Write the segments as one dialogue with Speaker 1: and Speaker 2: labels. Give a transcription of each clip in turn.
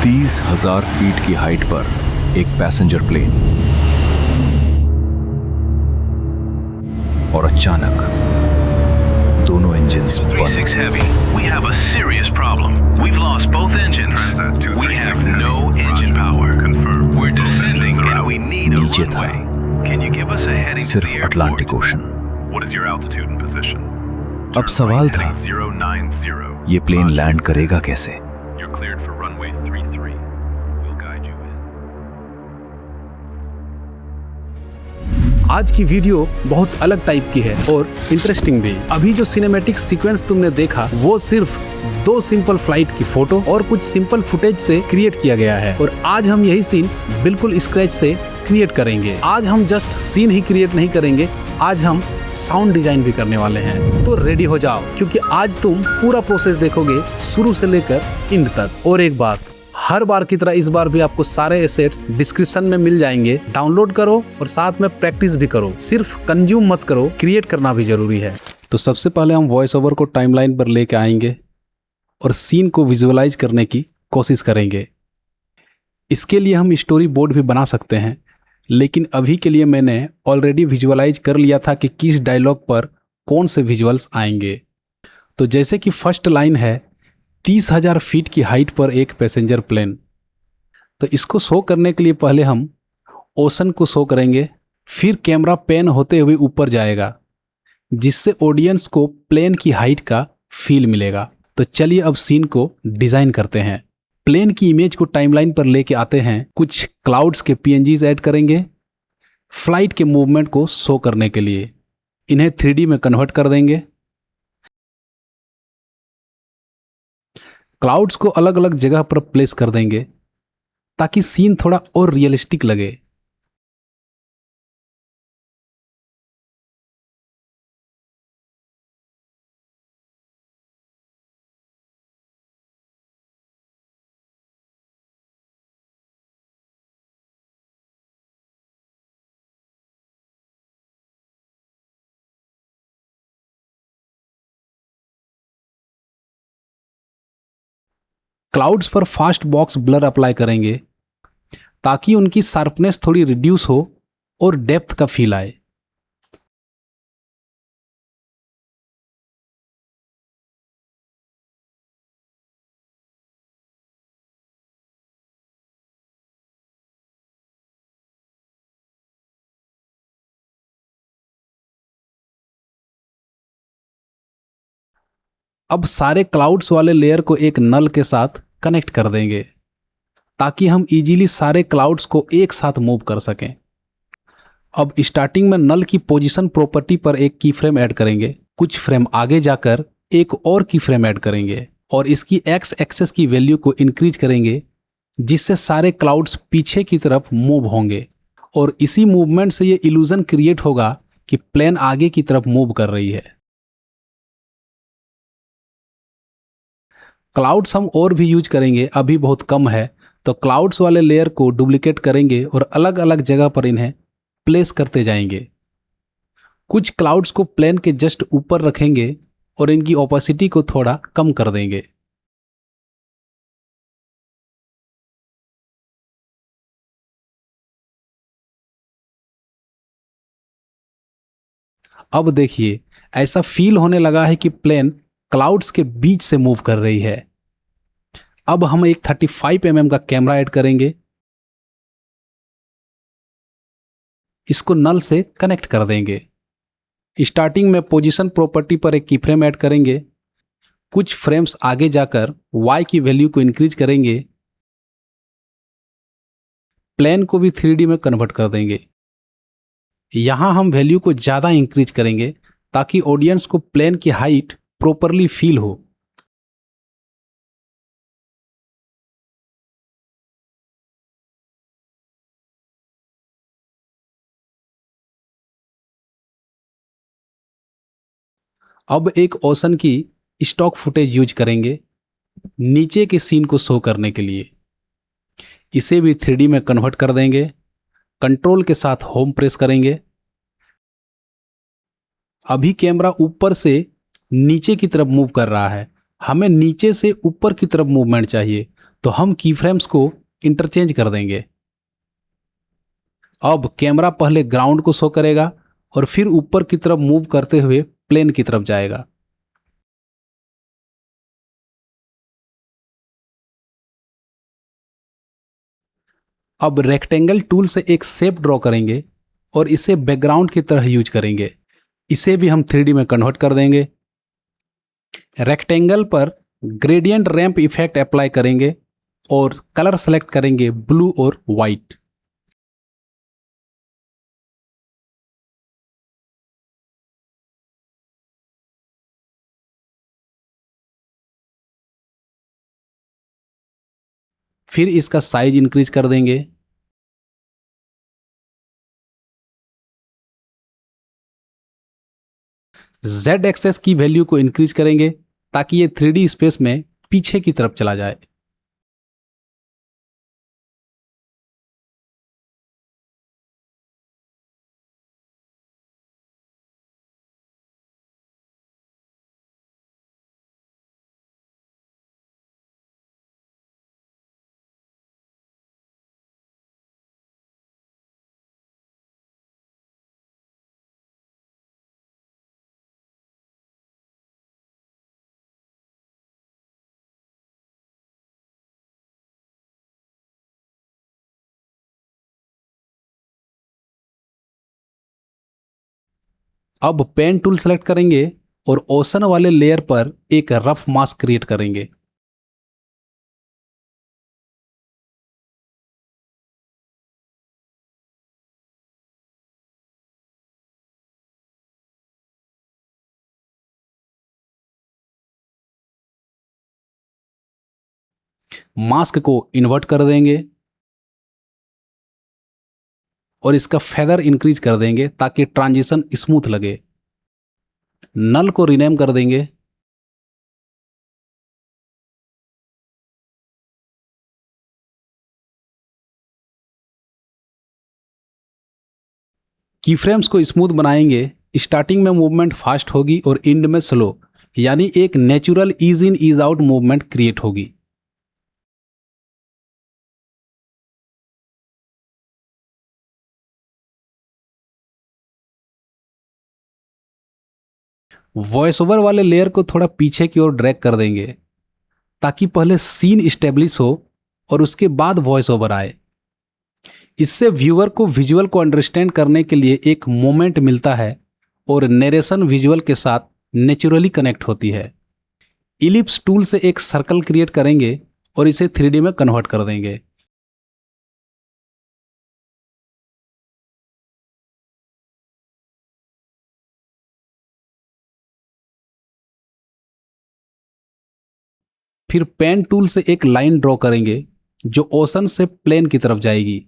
Speaker 1: 30,000 feet की height पर एक पैसेंजर प्लेन और अचानक दोनों इंजन्स बंद।
Speaker 2: 36 Heavy, we have a serious problem. We've lost both engines. We have no engine power. We're descending and we need a
Speaker 1: नीचे था
Speaker 2: runway. Can you give us a heading to
Speaker 1: सिर्फ
Speaker 2: the airport?
Speaker 1: Atlantic ocean.
Speaker 3: What is your altitude and position?
Speaker 1: अब सवाल था,
Speaker 3: Heading 090.
Speaker 1: ये plane land करेगा कैसे?
Speaker 3: You're cleared for runway 33. We'll guide you in.
Speaker 4: आज की वीडियो बहुत अलग टाइप की है और इंटरेस्टिंग भी। अभी जो सिनेमैटिक सीक्वेंस तुमने देखा वो सिर्फ 2 सिंपल फ्लाइट की फोटो और कुछ सिंपल फुटेज से क्रिएट किया गया है और आज हम यही सीन बिल्कुल स्क्रैच से क्रिएट करेंगे। आज हम जस्ट सीन ही क्रिएट नहीं करेंगे, आज हम साउंड डिजाइन भी करने वाले हैं। तो रेडी हो जाओ क्योंकि आज तुम पूरा प्रोसेस देखोगे शुरू से लेकर एंड तक। और एक बात, हर बार की तरह इस बार भी आपको सारे एसेट्स डिस्क्रिप्शन में मिल जाएंगे। डाउनलोड करो और साथ में प्रैक्टिस भी करो, सिर्फ कंज्यूम मत करो, क्रिएट करना भी जरूरी है। तो सबसे पहले हम वॉइस ओवर को टाइमलाइन पर लेके आएंगे और सीन को विजुअलाइज करने की कोशिश करेंगे। इसके लिए हम स्टोरी बोर्ड भी बना सकते हैं, लेकिन अभी के लिए मैंने ऑलरेडी विजुअलाइज कर लिया था कि किस डायलॉग पर कौन से विजुअल्स आएंगे। तो जैसे कि फर्स्ट लाइन है 30,000 फीट की हाइट पर एक पैसेंजर प्लेन, तो इसको शो करने के लिए पहले हम ओशन को शो करेंगे, फिर कैमरा पैन होते हुए ऊपर जाएगा जिससे ऑडियंस को प्लेन की हाइट का फील मिलेगा। तो चलिए अब सीन को डिज़ाइन करते हैं। प्लेन की इमेज को टाइमलाइन पर लेके आते हैं, कुछ क्लाउड्स के पीएनजीज ऐड करेंगे फ्लाइट के मूवमेंट को शो करने के लिए। इन्हें 3D में कन्वर्ट कर देंगे। क्लाउड्स को अलग अलग जगह पर प्लेस कर देंगे ताकि सीन थोड़ा और रियलिस्टिक लगे। क्लाउड्स पर फास्ट बॉक्स ब्लर अप्लाई करेंगे ताकि उनकी शार्पनेस थोड़ी रिड्यूस हो और डेप्थ का फील आए। अब सारे क्लाउड्स वाले लेयर को एक नल के साथ कनेक्ट कर देंगे ताकि हम इजीली सारे क्लाउड्स को एक साथ मूव कर सकें। अब स्टार्टिंग में नल की पोजीशन प्रॉपर्टी पर एक की फ्रेम ऐड करेंगे, कुछ फ्रेम आगे जाकर एक और की फ्रेम ऐड करेंगे और इसकी एक्स एक्सेस की वैल्यू को इंक्रीज करेंगे जिससे सारे क्लाउड्स पीछे की तरफ मूव होंगे और इसी मूवमेंट से ये इल्यूजन क्रिएट होगा कि प्लेन आगे की तरफ मूव कर रही है। क्लाउड्स हम और भी यूज करेंगे, अभी बहुत कम है, तो क्लाउड्स वाले लेयर को डुप्लीकेट करेंगे और अलग अलग जगह पर इन्हें प्लेस करते जाएंगे। कुछ क्लाउड्स को प्लेन के जस्ट ऊपर रखेंगे और इनकी ओपेसिटी को थोड़ा कम कर देंगे। अब देखिए ऐसा फील होने लगा है कि प्लेन क्लाउड्स के बीच से मूव कर रही है। अब हम एक 35 mm का कैमरा ऐड करेंगे, इसको नल से कनेक्ट कर देंगे। स्टार्टिंग में पोजीशन प्रॉपर्टी पर एक की फ्रेम ऐड करेंगे, कुछ फ्रेम्स आगे जाकर y की वैल्यू को इंक्रीज करेंगे, प्लेन को भी 3D में कन्वर्ट कर देंगे। यहां हम वैल्यू को ज्यादा इंक्रीज करेंगे ताकि ऑडियंस को प्लेन की हाइट प्रॉपरली फील हो। अब एक ओशन की स्टॉक फुटेज यूज करेंगे नीचे के सीन को शो करने के लिए। इसे भी 3D में कन्वर्ट कर देंगे, कंट्रोल के साथ होम प्रेस करेंगे। अभी कैमरा ऊपर से नीचे की तरफ मूव कर रहा है, हमें नीचे से ऊपर की तरफ मूवमेंट चाहिए, तो हम की फ्रेम्स को इंटरचेंज कर देंगे। अब कैमरा पहले ग्राउंड को शो करेगा और फिर ऊपर की तरफ मूव करते हुए प्लेन की तरफ जाएगा। अब रेक्टेंगल टूल से एक शेप ड्रॉ करेंगे और इसे बैकग्राउंड की तरह यूज करेंगे। इसे भी हम 3D में कन्वर्ट कर देंगे। रेक्टेंगल पर ग्रेडियंट रैंप इफेक्ट अप्लाई करेंगे और कलर सेलेक्ट करेंगे ब्लू और वाइट। फिर इसका साइज इंक्रीज कर देंगे। Z एक्सेस की वैल्यू को इंक्रीज करेंगे ताकि ये 3D स्पेस में पीछे की तरफ चला जाए। अब पेन टूल सेलेक्ट करेंगे और ओशन वाले लेयर पर एक रफ मास्क क्रिएट करेंगे। मास्क को इन्वर्ट कर देंगे और इसका फेदर इंक्रीज कर देंगे ताकि ट्रांजिशन स्मूथ लगे। नल को रीनेम कर देंगे। कीफ्रेम्स को स्मूथ बनाएंगे। स्टार्टिंग में मूवमेंट फास्ट होगी और एंड में स्लो, यानी एक natural ease in ease out movement create होगी। वॉइस ओवर वाले लेयर को थोड़ा पीछे की ओर ड्रैग कर देंगे ताकि पहले सीन स्टेब्लिश हो और उसके बाद वॉइस ओवर आए। इससे व्यूअर को विजुअल को अंडरस्टैंड करने के लिए एक मोमेंट मिलता है और नरेशन विजुअल के साथ नेचुरली कनेक्ट होती है। इलिप्स टूल से एक सर्कल क्रिएट करेंगे और इसे 3D में कन्वर्ट कर देंगे। फिर पेन टूल से एक लाइन ड्रॉ करेंगे जो ओशन से प्लेन की तरफ जाएगी।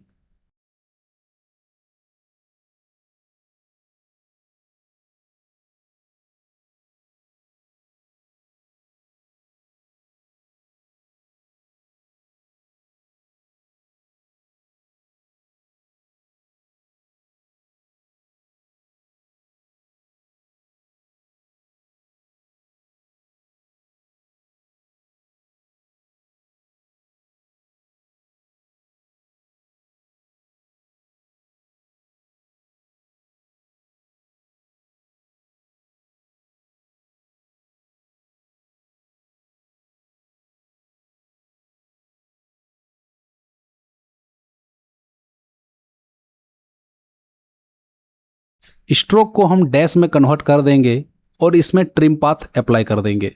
Speaker 4: स्ट्रोक को हम डैश में कन्वर्ट कर देंगे और इसमें ट्रिम पाथ अप्लाई कर देंगे।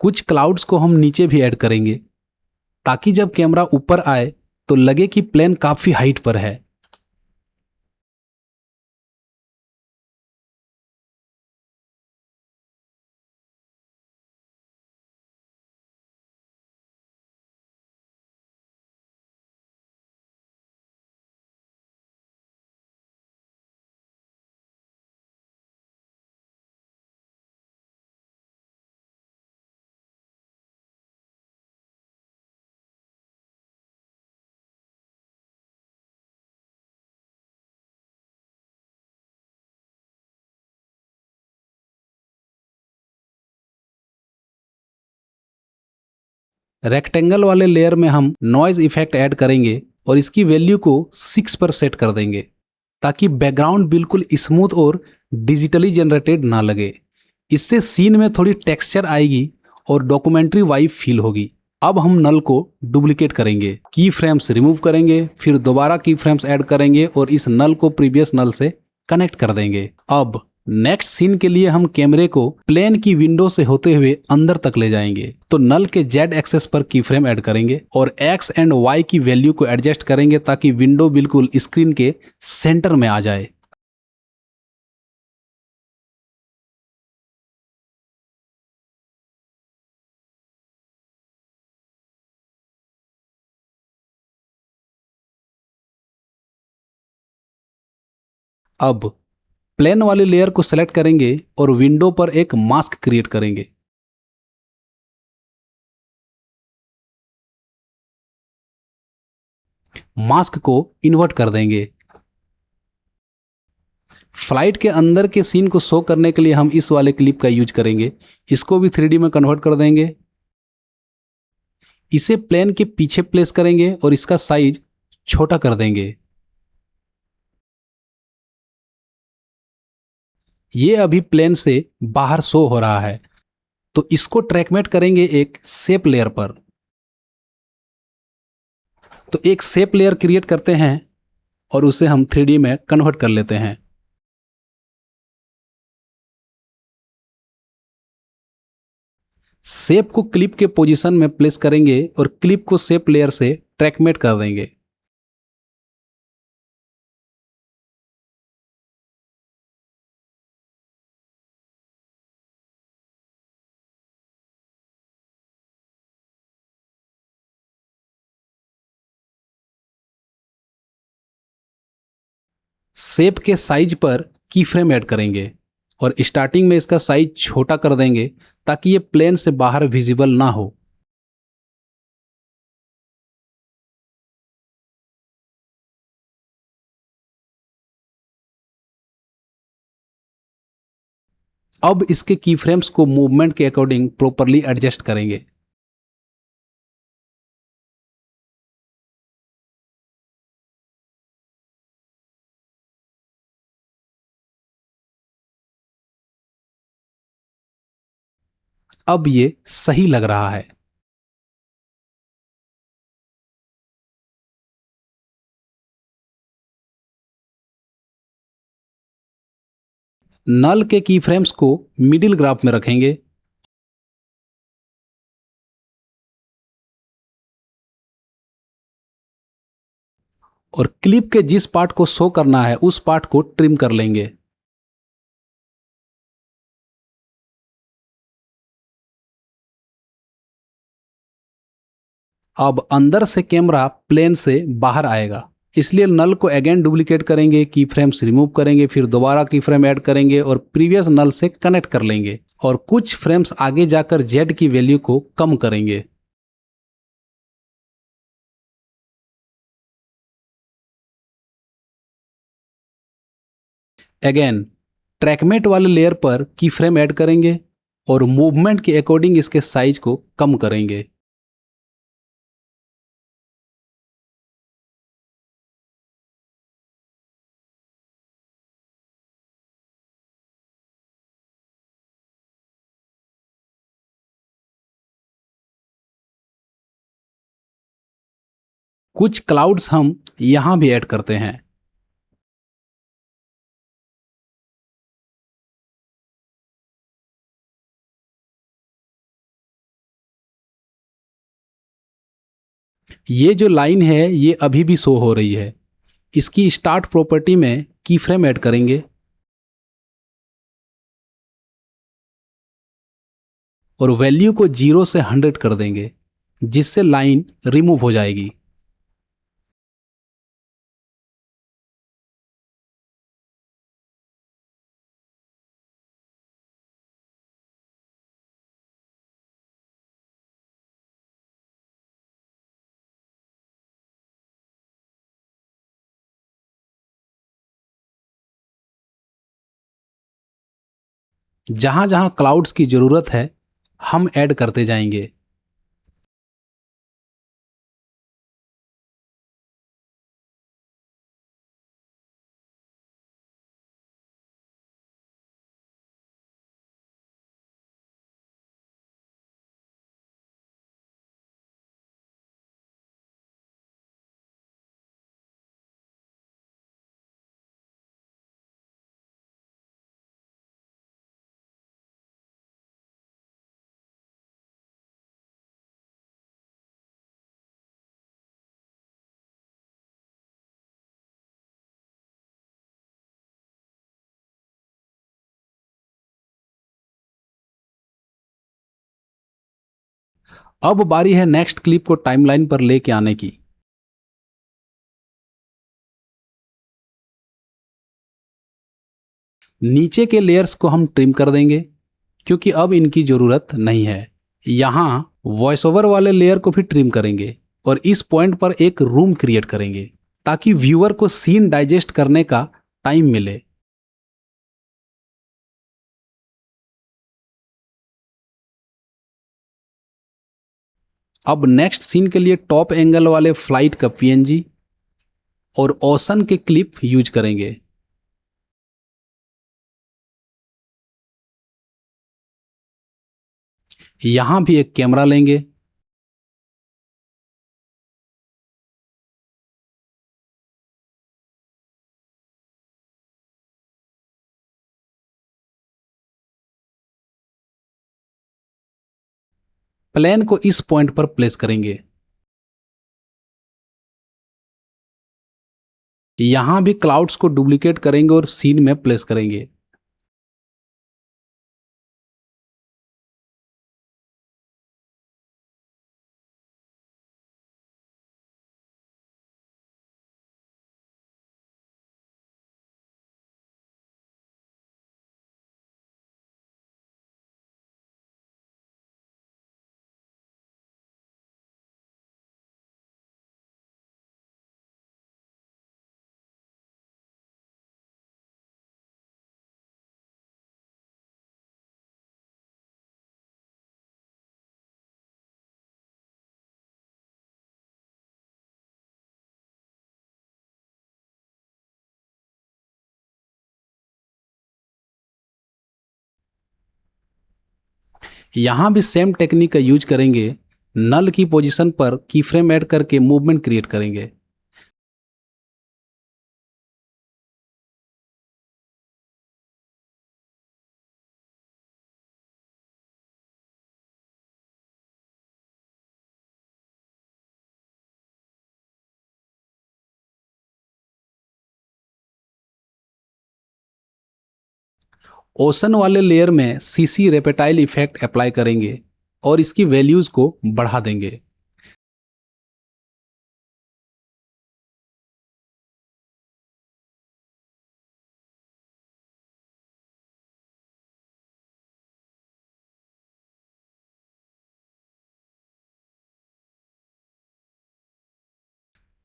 Speaker 4: कुछ क्लाउड्स को हम नीचे भी ऐड करेंगे ताकि जब कैमरा ऊपर आए तो लगे कि प्लेन काफी हाइट पर है। रेक्टेंगल वाले लेयर में हम नॉइज इफेक्ट ऐड करेंगे और इसकी वैल्यू को 6 पर सेट कर देंगे ताकि बैकग्राउंड बिल्कुल स्मूथ और डिजिटली जनरेटेड ना लगे। इससे सीन में थोड़ी टेक्सचर आएगी और डॉक्यूमेंट्री वाइब फील होगी। अब हम नल को डुप्लीकेट करेंगे, की फ्रेम्स रिमूव करेंगे, फिर दोबारा की फ्रेम्स ऐड करेंगे और इस नल को प्रीवियस नल से कनेक्ट कर देंगे। अब नेक्स्ट सीन के लिए हम कैमरे को प्लेन की विंडो से होते हुए अंदर तक ले जाएंगे। तो नल के जेड एक्सेस पर की फ्रेम ऐड करेंगे और एक्स एंड वाई की वैल्यू को एडजस्ट करेंगे ताकि विंडो बिल्कुल स्क्रीन के सेंटर में आ जाए। अब प्लेन वाली लेयर को सेलेक्ट करेंगे और विंडो पर एक मास्क क्रिएट करेंगे। मास्क को इन्वर्ट कर देंगे। फ्लाइट के अंदर के सीन को शो करने के लिए हम इस वाले क्लिप का यूज करेंगे। इसको भी 3D में कन्वर्ट कर देंगे। इसे प्लेन के पीछे प्लेस करेंगे और इसका साइज छोटा कर देंगे। ये अभी प्लेन से बाहर शो हो रहा है, तो इसको ट्रैकमेट करेंगे एक शेप लेयर पर। तो एक शेप लेयर क्रिएट करते हैं और उसे हम 3D में कन्वर्ट कर लेते हैं। शेप को क्लिप के पोजीशन में प्लेस करेंगे और क्लिप को शेप लेयर से ट्रैकमेट कर देंगे। शेप के साइज पर की फ्रेम ऐड करेंगे और स्टार्टिंग में इसका साइज छोटा कर देंगे ताकि ये प्लेन से बाहर विजिबल ना हो। अब इसके की फ्रेम्स को मूवमेंट के अकॉर्डिंग प्रॉपरली एडजस्ट करेंगे। अब ये सही लग रहा है। नल के की फ्रेम्स को मिडिल ग्राफ में रखेंगे और क्लिप के जिस पार्ट को शो करना है उस पार्ट को ट्रिम कर लेंगे। अब अंदर से कैमरा प्लेन से बाहर आएगा, इसलिए नल को अगेन डुप्लीकेट करेंगे, की फ्रेम्स रिमूव करेंगे, फिर दोबारा की फ्रेम ऐड करेंगे और प्रीवियस नल से कनेक्ट कर लेंगे और कुछ फ्रेम्स आगे जाकर जेड की वैल्यू को कम करेंगे। अगेन ट्रैकमेट वाले लेयर पर की फ्रेम ऐड करेंगे और मूवमेंट के अकॉर्डिंग इसके साइज को कम करेंगे। कुछ क्लाउड्स हम यहां भी ऐड करते हैं। ये जो लाइन है ये अभी भी शो हो रही है। इसकी स्टार्ट प्रॉपर्टी में की फ्रेम ऐड करेंगे और वैल्यू को 0 से 100 कर देंगे, जिससे लाइन रिमूव हो जाएगी। जहां जहां क्लाउड्स की जरूरत है हम ऐड करते जाएंगे। अब बारी है नेक्स्ट क्लिप को टाइमलाइन पर लेके आने की। नीचे के लेयर्स को हम ट्रिम कर देंगे क्योंकि अब इनकी जरूरत नहीं है। यहां वॉइस ओवर वाले लेयर को भी ट्रिम करेंगे और इस पॉइंट पर एक रूम क्रिएट करेंगे ताकि व्यूअर को सीन डाइजेस्ट करने का टाइम मिले। अब नेक्स्ट सीन के लिए टॉप एंगल वाले फ्लाइट का पीएनजी और ओशन के क्लिप यूज करेंगे। यहां भी एक कैमरा लेंगे। प्लेन को इस पॉइंट पर प्लेस करेंगे। यहां भी क्लाउड्स को डुप्लीकेट करेंगे और सीन में प्लेस करेंगे। यहां भी सेम टेक्निक का यूज करेंगे। नल की पोजीशन पर की फ्रेम ऐड करके मूवमेंट क्रिएट करेंगे। ओशन वाले लेयर में सीसी रेपेटाइल इफेक्ट अप्लाई करेंगे और इसकी वैल्यूज को बढ़ा देंगे।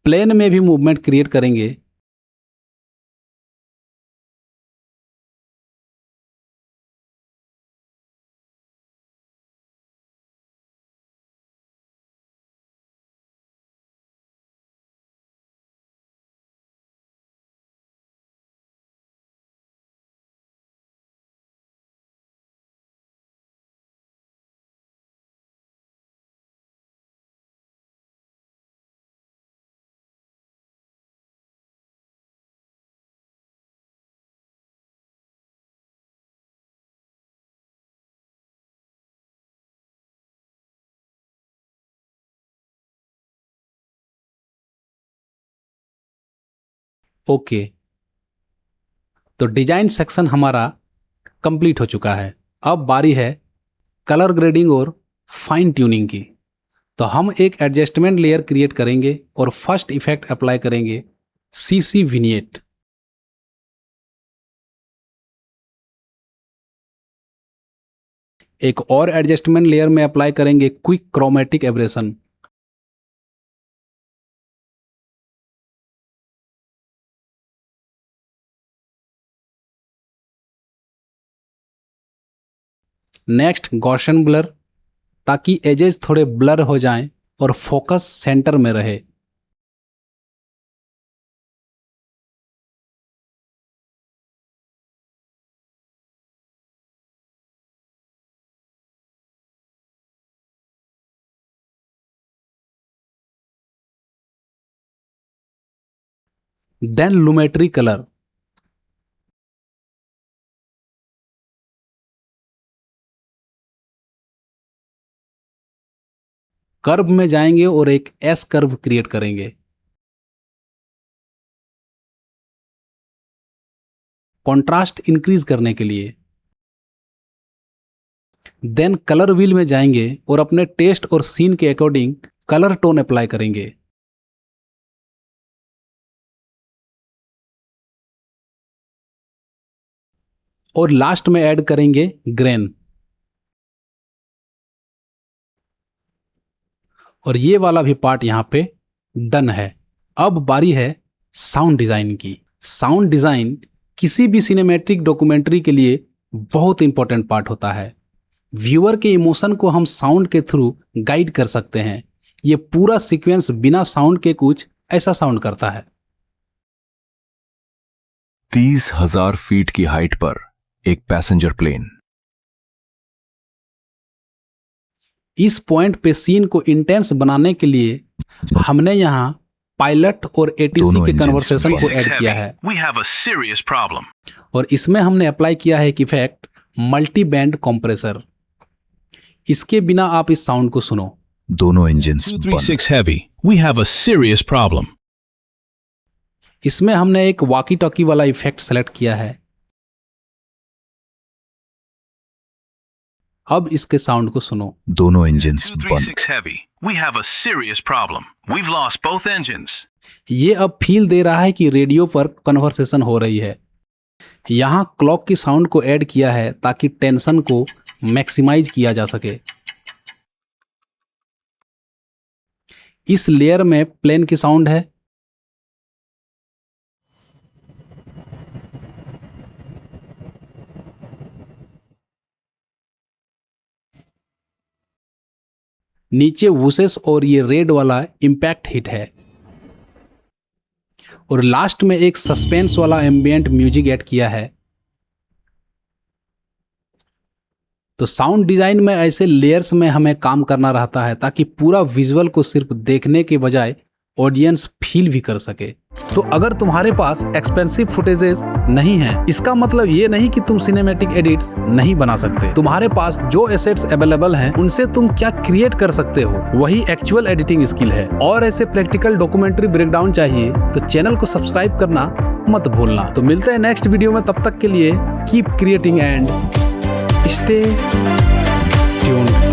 Speaker 4: प्लेन में भी मूवमेंट क्रिएट करेंगे। ओके, तो डिजाइन सेक्शन हमारा कंप्लीट हो चुका है। अब बारी है कलर ग्रेडिंग और फाइन ट्यूनिंग की। तो हम एक एडजस्टमेंट लेयर क्रिएट करेंगे और फर्स्ट इफेक्ट अप्लाई करेंगे सीसी विनिएट। एक और एडजस्टमेंट लेयर में अप्लाई करेंगे quick chromatic aberration. Next Gaussian blur, ताकि एजेस थोड़े ब्लर हो जाएं और फोकस सेंटर में रहे। Then Lumetri colour. कर्व में जाएंगे और एक एस कर्व क्रिएट करेंगे। कंट्रास्ट इंक्रीज करने के लिए देन कलर व्हील में जाएंगे और अपने टेस्ट और सीन के अकॉर्डिंग कलर टोन अप्लाई करेंगे। और लास्ट में ऐड करेंगे ग्रेन। और ये वाला भी पार्ट यहां पे डन है। अब बारी है साउंड डिजाइन की। साउंड डिजाइन किसी भी सिनेमैटिक डॉक्यूमेंट्री के लिए बहुत इंपॉर्टेंट पार्ट होता है। व्यूअर के इमोशन को हम साउंड के थ्रू गाइड कर सकते हैं। ये पूरा सीक्वेंस बिना साउंड के कुछ ऐसा साउंड करता है।
Speaker 1: 30,000 फीट की हाइट पर एक पैसेंजर प्लेन।
Speaker 4: इस पॉइंट पे सीन को इंटेंस बनाने के लिए हमने यहाँ पायलट और एटीसी
Speaker 1: दोनों
Speaker 4: के
Speaker 1: engines
Speaker 4: कन्वर्सेशन को
Speaker 2: Six
Speaker 4: ऐड किया
Speaker 2: heavy.
Speaker 4: है।
Speaker 2: We have a serious problem.
Speaker 4: और इसमें हमने अप्लाई किया है एक इफेक्ट मल्टी बैंड कॉम्प्रेसर। इसके बिना आप इस साउंड को सुनो।
Speaker 1: दोनों इंजन्स बंद।
Speaker 2: 236 heavy. We have a serious problem.
Speaker 4: इसमें हमने एक वॉकी टॉकी वाला इफेक्ट सेलेक्ट किया है। अब इसके साउंड को सुनो।
Speaker 1: दोनों इंजन्स बंद।
Speaker 2: 236 heavy. We have a serious problem. We've lost both engines.
Speaker 4: ये अब फील दे रहा है कि रेडियो पर कन्वर्सेशन हो रही है। यहाँ क्लॉक की साउंड को ऐड किया है ताकि टेंशन को मैक्सिमाइज किया जा सके। इस लेयर में प्लेन की साउंड है। नीचे वुसेस और ये रेड वाला इम्पैक्ट हिट है। और लास्ट में एक सस्पेंस वाला एम्बिएंट म्यूजिक ऐड किया है। तो साउंड डिजाइन में ऐसे लेयर्स में हमें काम करना रहता है ताकि पूरा विजुअल को सिर्फ देखने के बजाय ऑडियंस फील भी कर सके। तो अगर तुम्हारे पास एक्सपेंसिव फुटेजेस नहीं है, इसका मतलब ये नहीं कि तुम सिनेमैटिक एडिट्स नहीं बना सकते। तुम्हारे पास जो एसेट्स अवेलेबल हैं उनसे तुम क्या क्रिएट कर सकते हो, वही एक्चुअल एडिटिंग स्किल है। और ऐसे प्रैक्टिकल डॉक्यूमेंट्री ब्रेकडाउन चाहिए तो चैनल को सब्सक्राइब करना मत भूलना। तो मिलते हैं नेक्स्ट वीडियो में, तब तक के लिए keep creating and stay tuned.